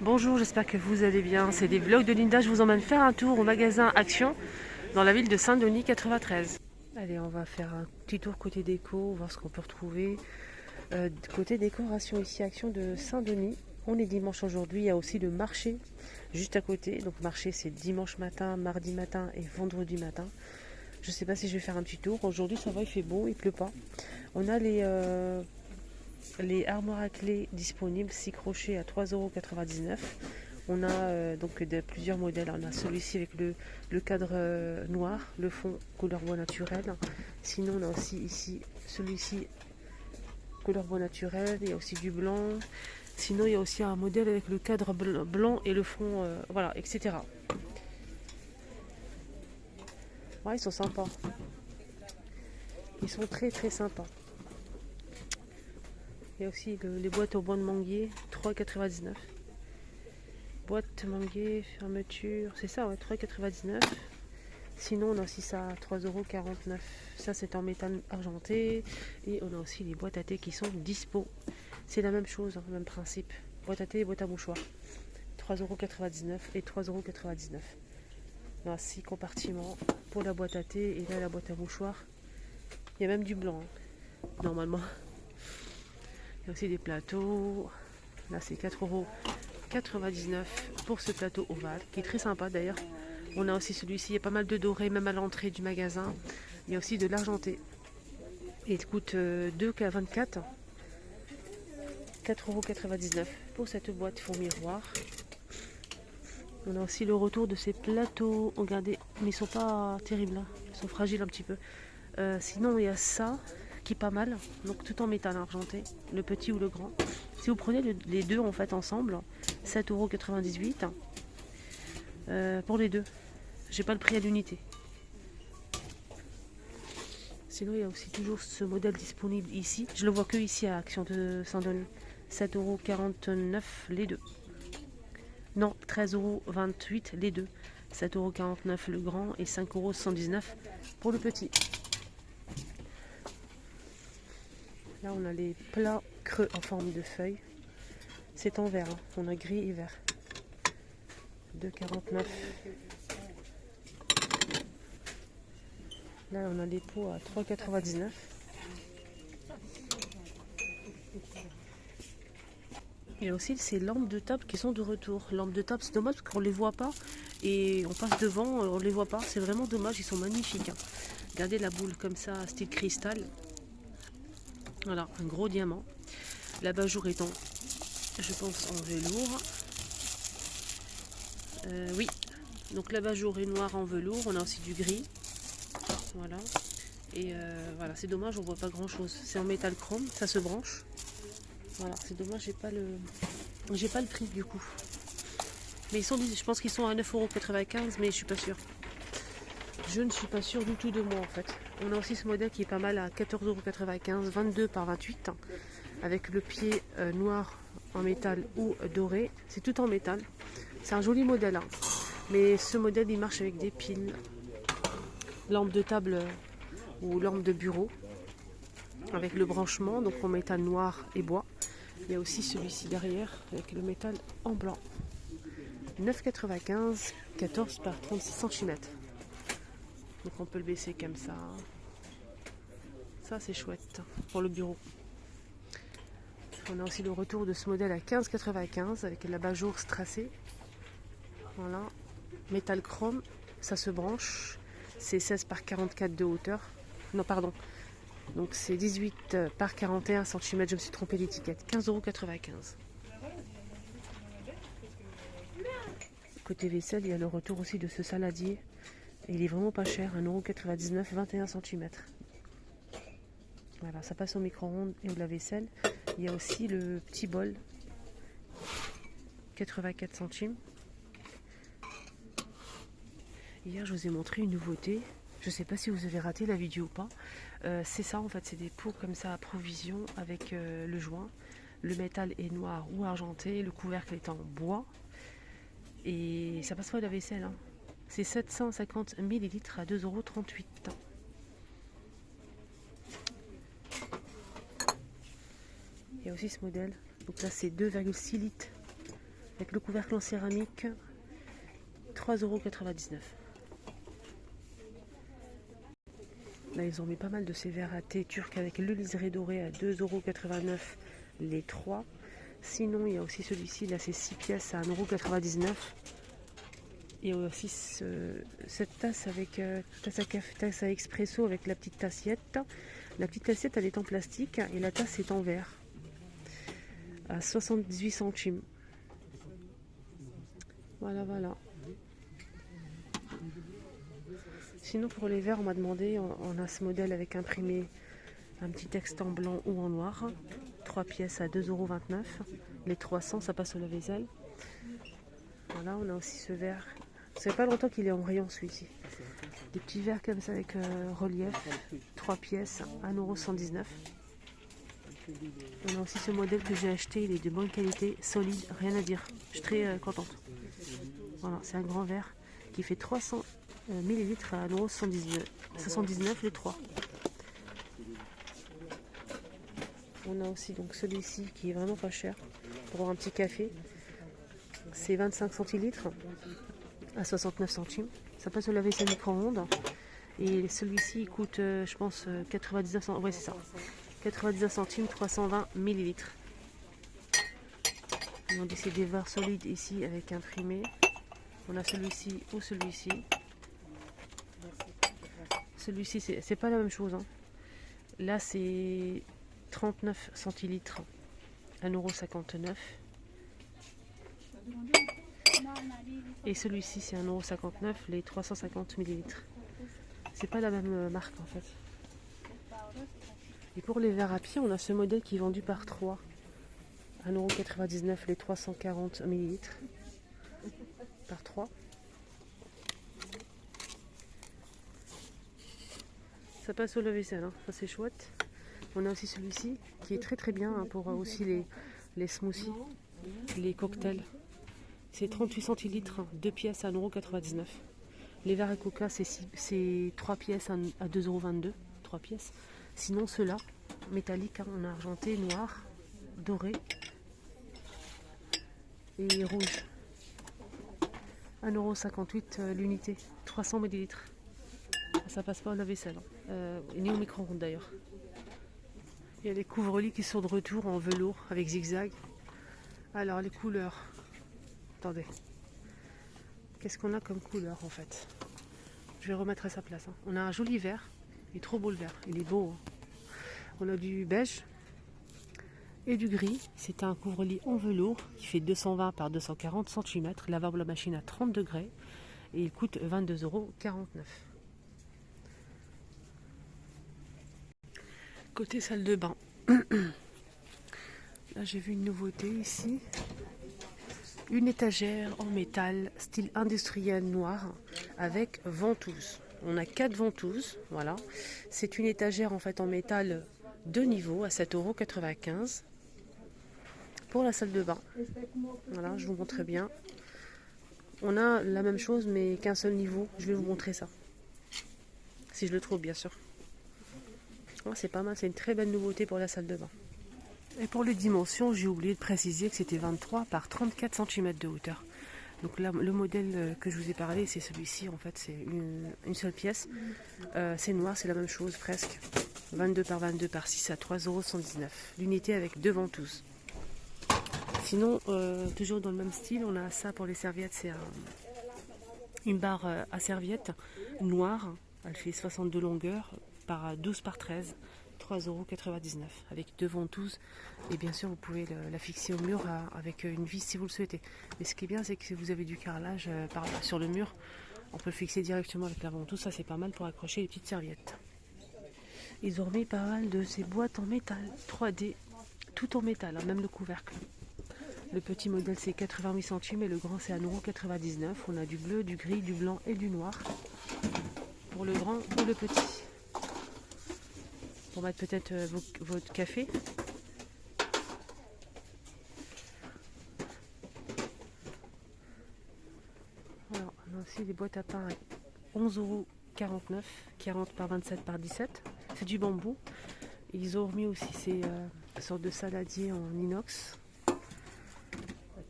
Bonjour, j'espère que vous allez bien. C'est des vlogs de Linda. Je vous emmène faire un tour au magasin Action dans la ville de Saint-Denis 93. Allez, on va faire un petit tour côté déco, voir ce qu'on peut retrouver. Côté décoration ici, Action de Saint-Denis. On est dimanche aujourd'hui. Il y a aussi le marché juste à côté. Donc marché, c'est dimanche matin, mardi matin et vendredi matin. Je ne sais pas si je vais faire un petit tour. Aujourd'hui, ça va, il fait beau, il pleut pas. On a les armoires à clés disponibles, 6 crochets à 3,99 €. On a donc plusieurs modèles. On a celui-ci avec le cadre noir, le fond couleur bois naturel. Sinon, on a aussi ici celui-ci couleur bois naturel. Il y a aussi du blanc. Sinon, il y a aussi un modèle avec le cadre blanc et le fond, voilà, etc. Ouais, ils sont sympas. Ils sont très très sympas. Il y a aussi les boîtes au bois de manguier, 3,99 €. Boîte manguier, fermeture, c'est ça, ouais, 3,99 €. Sinon, on a aussi ça à 3,49 €. Ça, c'est en métal argenté. Et on a aussi les boîtes à thé qui sont dispo. C'est la même chose, hein, même principe. Boîte à thé et boîte à mouchoir. 3,99 € et 3,99 €. On a 6 compartiments pour la boîte à thé et là, la boîte à mouchoir. Il y a même du blanc, hein, normalement. Il y a aussi des plateaux. Là, c'est 4,99 € pour ce plateau ovale, qui est très sympa d'ailleurs. On a aussi celui-ci, il y a pas mal de dorés, même à l'entrée du magasin. Il y a aussi de l'argenté. Et il coûte 2,24 €. 4,99 € pour cette boîte fond miroir. On a aussi le retour de ces plateaux. Regardez, mais ils sont pas terribles, hein. Ils sont fragiles un petit peu. Sinon, il y a ça qui est pas mal. Donc tout en métal argenté, le petit ou le grand. Si vous prenez les deux en fait ensemble, 7,98 € pour les deux. J'ai pas le prix à l'unité. Sinon, il y a aussi toujours ce modèle disponible ici. Je le vois que ici à Action de Saint-Denis. 7,49 € les deux. Non, 13,28 € les deux. 7,49 € le grand et 5,79 € pour le petit. Là, on a les plats creux en forme de feuille. C'est en vert, hein. On a gris et vert. 2,49 €. Là, on a des pots à 3,99 €. Il y a aussi ces lampes de table qui sont de retour. Lampes de table, c'est dommage parce qu'on ne les voit pas. Et on passe devant, on ne les voit pas. C'est vraiment dommage, ils sont magnifiques, hein. Regardez la boule comme ça, style cristal. Voilà, un gros diamant. L'abat-jour étant, je pense, en velours. Oui, donc l'abat-jour est noir en velours. On a aussi du gris. Voilà. Et voilà, c'est dommage, on voit pas grand chose. C'est en métal chrome, ça se branche. Voilà, c'est dommage, j'ai pas le prix du coup. Mais je pense qu'ils sont à 9,95 €, mais je suis pas sûre. Je ne suis pas sûre du tout de moi en fait. On a aussi ce modèle qui est pas mal à 14,95 €, 22 par 28, avec le pied noir en métal ou doré. C'est tout en métal. C'est un joli modèle, hein. Mais ce modèle il marche avec des piles, lampe de table ou lampe de bureau, avec le branchement, donc en métal noir et bois. Il y a aussi celui-ci derrière avec le métal en blanc. 9,95 €, 14 par 36 cm. Donc on peut le baisser comme ça. Ça c'est chouette pour le bureau. On a aussi le retour de ce modèle à 15,95 € avec l'abat-jour strassé. Voilà. Métal chrome, ça se branche. C'est 16 par 44 de hauteur. Non, pardon. Donc c'est 18 par 41 cm. Je me suis trompée d'étiquette. 15,95 €. Côté vaisselle, il y a le retour aussi de ce saladier. Il est vraiment pas cher, 1,99 €, 21 cm. Voilà, ça passe au micro-ondes et au lave-vaisselle. Il y a aussi le petit bol, 84 centimes. Hier, je vous ai montré une nouveauté. Je ne sais pas si vous avez raté la vidéo ou pas. C'est ça en fait, c'est des pots comme ça à provision avec le joint. Le métal est noir ou argenté, le couvercle est en bois. Et ça passe pas au lave-vaisselle, hein. C'est 750 ml à 2,38 €. Il y a aussi ce modèle. Donc là, c'est 2,6 litres avec le couvercle en céramique, 3,99 €. Là, ils ont mis pas mal de ces verres à thé turcs avec le liseré doré à 2,89 € les 3. Sinon, il y a aussi celui-ci, là c'est 6 pièces à 1,99 €. Il y a aussi cette tasse avec tasse à café, tasse à expresso avec la petite assiette. La petite assiette, elle est en plastique et la tasse est en verre à 78 centimes. Voilà, voilà. Sinon, pour les verres, on m'a demandé, on a ce modèle avec imprimé un petit texte en blanc ou en noir. 3 pièces à 2,29 €. Les 300, ça passe au lave-vaisselle. Voilà, on a aussi ce verre. Ça fait pas longtemps qu'il est en rayon celui-ci. Des petits verres comme ça avec relief. 3 pièces, 1,119 €. On a aussi ce modèle que j'ai acheté, il est de bonne qualité, solide, rien à dire. Je suis très contente. Voilà, c'est un grand verre qui fait 300 ml à 1,79 € les 3. On a aussi donc celui-ci qui est vraiment pas cher pour avoir un petit café. C'est 25 centilitres à 69 centimes. Ça passe au lave-vaisselle micro-ondes. Et celui-ci il coûte, je pense, 99 centimes. Ouais, c'est ça. 99 centimes, 320 millilitres. On a des verres solides ici avec imprimé. On a celui-ci ou celui-ci. Celui-ci, c'est pas la même chose. Hein. Là, c'est 39 centilitres, 1,59 €. Et celui-ci, c'est 1,59 € les 350 millilitres. C'est pas la même marque en fait. Et pour les verres à pied, on a ce modèle qui est vendu par 3. 1,99 € les 340 millilitres. Par 3. Ça passe au lave-vaisselle, hein. Ça c'est chouette. On a aussi celui-ci qui est très très bien hein, pour aussi les smoothies, les cocktails. C'est 38 centilitres, 2 pièces à 1,99 €. Les verres à coca, c'est 3 pièces à 2,22 €. 3 pièces. Sinon, ceux-là, métalliques, hein, on a argenté, noir, doré et rouge. 1,58 € l'unité, 300 millilitres. Ça passe pas au lave-vaisselle, ni au micro-ondes d'ailleurs. Il y a les couvre-lits qui sont de retour en velours avec zigzag. Alors, les couleurs. Attendez. Qu'est-ce qu'on a comme couleur en fait? Je vais remettre à sa place. Hein. On a un joli vert. Il est trop beau le vert. Il est beau. Hein. On a du beige et du gris. C'est un couvre-lit en velours qui fait 220 par 240 cm. Lavable à machine à 30 degrés. Et il coûte 22,49 €. Côté salle de bain. Là j'ai vu une nouveauté ici. Une étagère en métal style industriel noir avec ventouse. On a 4 ventouses, voilà. C'est une étagère en fait en métal de niveau à 7,95 € pour la salle de bain. Voilà, je vous montre bien. On a la même chose mais qu'un seul niveau. Je vais vous montrer ça. Si je le trouve bien sûr. Oh, c'est pas mal, c'est une très belle nouveauté pour la salle de bain. Et pour les dimensions, j'ai oublié de préciser que c'était 23 par 34 cm de hauteur. Donc là, le modèle que je vous ai parlé, c'est celui-ci. En fait, c'est une seule pièce. C'est noir, c'est la même chose presque. 22 par 22 par 6 à 3,119 €. L'unité avec 2 ventouses. Sinon, toujours dans le même style, on a ça pour les serviettes. C'est une barre à serviettes noire. Elle fait 62 longueurs par 12 par 13. 3,99 € avec 2 ventouses et bien sûr vous pouvez la fixer au mur avec une vis si vous le souhaitez. Mais ce qui est bien c'est que si vous avez du carrelage sur le mur, on peut le fixer directement avec la ventouse. Ça c'est pas mal pour accrocher les petites serviettes. Ils ont remis pas mal de ces boîtes en métal 3D, tout en métal, hein, même le couvercle. Le petit modèle c'est 88 centimes et le grand c'est 1,99 €. On a du bleu, du gris, du blanc et du noir pour le grand ou le petit. Pour mettre peut-être votre café. Alors, on a aussi des boîtes à pain à 11,49 €, 40 par 27 par 17. C'est du bambou. Ils ont remis aussi ces sortes de saladiers en inox.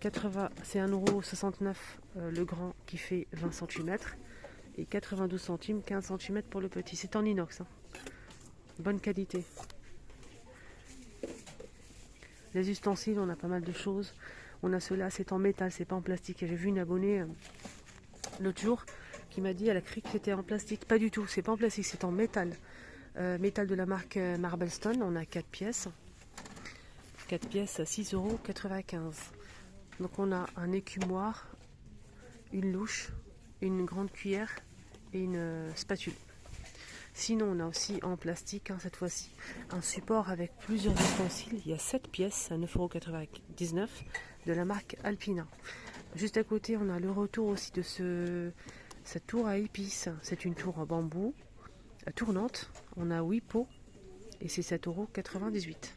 c'est 1,69 € le grand qui fait 20 cm. Et 92 centimes, 15 cm pour le petit. C'est en inox. Hein. Bonne qualité. Les ustensiles, on a pas mal de choses. On a cela, c'est en métal, c'est pas en plastique. J'ai vu une abonnée l'autre jour qui m'a dit, elle a cru que c'était en plastique. Pas du tout, c'est pas en plastique, c'est en métal. Métal de la marque Marblestone. On a 4 pièces. 4 pièces à 6,95 €. Donc on a un écumoire, une louche, une grande cuillère et une spatule. Sinon on a aussi en plastique, hein, cette fois-ci, un support avec plusieurs ustensiles. Il y a 7 pièces à 9,99 € de la marque Alpina. Juste à côté on a le retour aussi de cette tour à épices. C'est une tour en bambou tournante. On a 8 pots et c'est 7,98 €.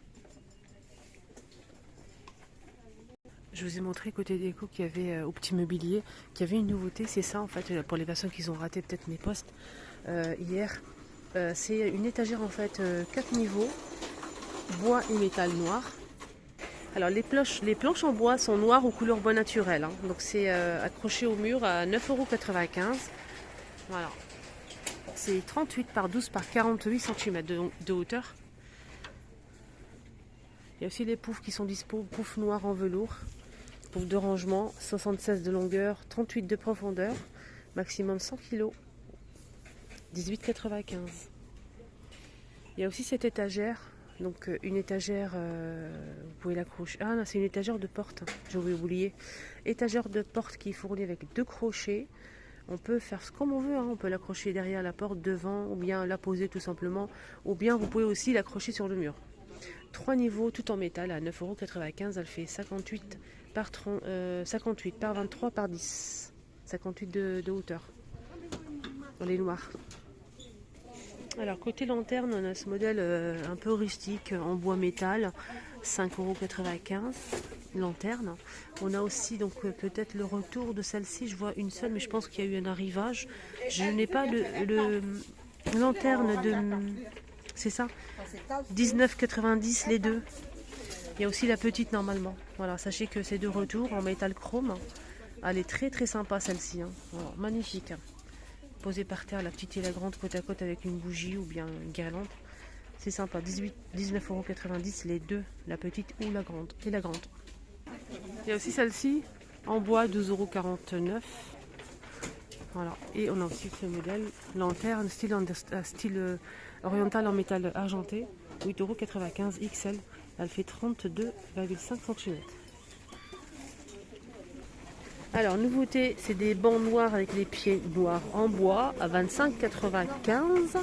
Je vous ai montré côté déco qu'il y avait au petit mobilier, qu'il y avait une nouveauté, c'est ça en fait, pour les personnes qui ont raté peut-être mes posts hier. C'est une étagère en fait 4 niveaux, bois et métal noir. Alors les planches en bois sont noires aux couleurs bois naturel, hein. Donc c'est accroché au mur à 9,95 €. Voilà. C'est 38 par 12 par 48 cm de hauteur. Il y a aussi les poufs qui sont dispo, poufs noirs en velours. Pouf de rangement, 76 de longueur, 38 de profondeur, maximum 100 kg, 18,95 €. Il y a aussi cette étagère, donc une étagère, vous pouvez l'accrocher. Ah non, c'est une étagère de porte, j'avais oublié. Étagère de porte qui est fournie avec 2 crochets. On peut faire comme on veut, hein. On peut l'accrocher derrière la porte, devant, ou bien la poser tout simplement, ou bien vous pouvez aussi l'accrocher sur le mur. 3 niveaux, tout en métal, à 9,95 €. Elle fait 58 par 23 par 10. 58 de hauteur. Dans les noirs. Alors côté lanterne, on a ce modèle un peu rustique en bois métal, 5,95 € lanterne. On a aussi donc peut-être le retour de celle-ci, je vois une seule, mais je pense qu'il y a eu un arrivage. Je n'ai pas le lanterne de... C'est ça, 19,90 € les deux. Il y a aussi la petite normalement. Voilà, sachez que c'est de retour en métal chrome. Elle est très très sympa celle-ci. Hein. Voilà, magnifique. Posée par terre, la petite et la grande côte à côte avec une bougie ou bien une guirlande. C'est sympa. 19,90 € les deux, la petite ou la grande. Et la grande. Il y a aussi celle-ci en bois, 12,49 €. Voilà. Et on a aussi ce modèle lanterne style oriental en métal argenté, 8,95 € XL. Elle fait 32,5 cm. Alors, nouveauté, c'est des bancs noirs avec les pieds noirs en bois à 25,95 €.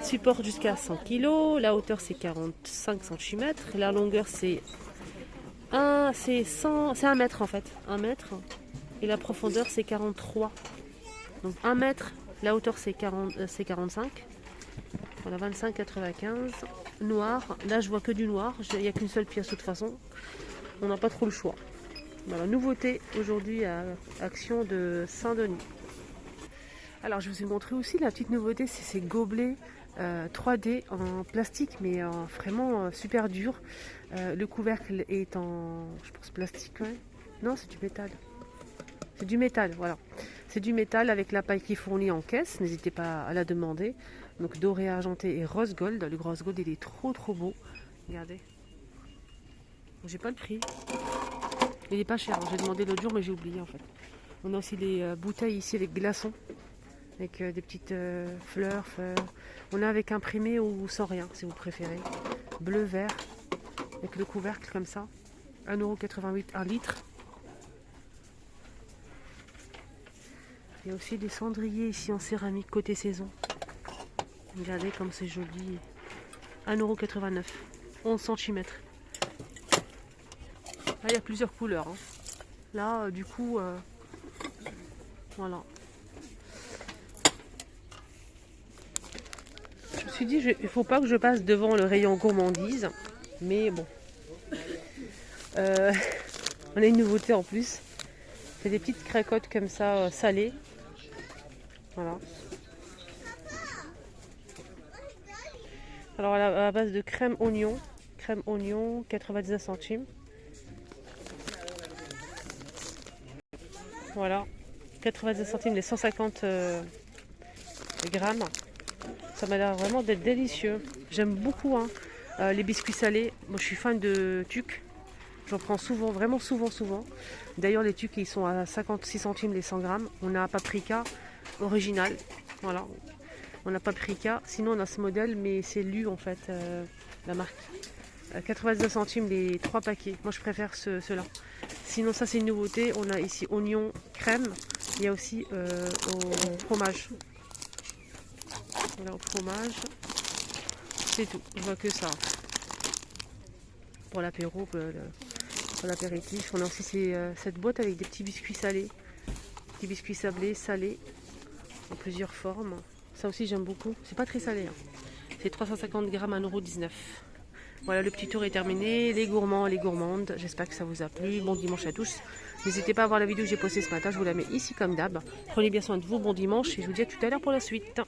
Support jusqu'à 100 kg. La hauteur, c'est 45 cm. La longueur, c'est 1 mètre en fait. 1 mètre. Et la profondeur, c'est 43. Donc 1 mètre. La hauteur, c'est 45. Voilà, 25,95 €. Noir. Là, je vois que du noir. Il n'y a qu'une seule pièce de toute façon. On n'a pas trop le choix. Voilà, nouveauté aujourd'hui à Action de Saint-Denis. Alors, je vous ai montré aussi la petite nouveauté, c'est ces gobelets 3D en plastique, mais vraiment super dur. Le couvercle est en, je pense, plastique. Ouais. Non, c'est du métal. C'est du métal, voilà. C'est du métal avec la paille qui est fournie en caisse. N'hésitez pas à la demander. Donc doré, argenté et rose gold. Le rose gold, il est trop beau. Regardez. J'ai pas le prix. Il n'est pas cher. J'ai demandé l'autre jour, mais j'ai oublié en fait. On a aussi des bouteilles ici avec glaçons. Avec des petites fleurs. On a avec imprimé ou sans rien, si vous préférez. Bleu, vert. Avec le couvercle comme ça. 1,88 € 1 litre. Il y a aussi des cendriers ici en céramique côté saison. Regardez comme c'est joli. 1,89 €. 11 cm. Là, il y a plusieurs couleurs. Hein. Là, du coup, voilà. Je me suis dit, il ne faut pas que je passe devant le rayon gourmandise. Mais bon. On a une nouveauté en plus. C'est des petites cracottes comme ça, salées. Voilà. Alors à la base de crème oignon, 99 centimes. Voilà, 82 centimes les 150 grammes. Ça m'a l'air vraiment d'être délicieux. J'aime beaucoup hein, les biscuits salés. Moi je suis fan de tuc. J'en prends souvent, vraiment souvent. D'ailleurs les tucs ils sont à 56 centimes les 100 grammes. On a paprika original. Voilà. On a paprika. Sinon on a ce modèle mais c'est Lu en fait la marque. 82 centimes les 3 paquets. Moi je préfère ceux-là. Sinon ça c'est une nouveauté. On a ici oignon crème. Il y a aussi au fromage. Voilà, au fromage. C'est tout. On voit que ça. Pour l'apéro, pour l'apéritif. On a aussi cette boîte avec des petits biscuits salés. Des biscuits sablés, salés. En plusieurs formes. Ça aussi j'aime beaucoup. C'est pas très salé. Hein. C'est 350 grammes à 1,19 €. Voilà, le petit tour est terminé. Les gourmands, les gourmandes, j'espère que ça vous a plu. Bon dimanche à tous. N'hésitez pas à voir la vidéo que j'ai postée ce matin. Je vous la mets ici comme d'hab. Prenez bien soin de vous. Bon dimanche et je vous dis à tout à l'heure pour la suite.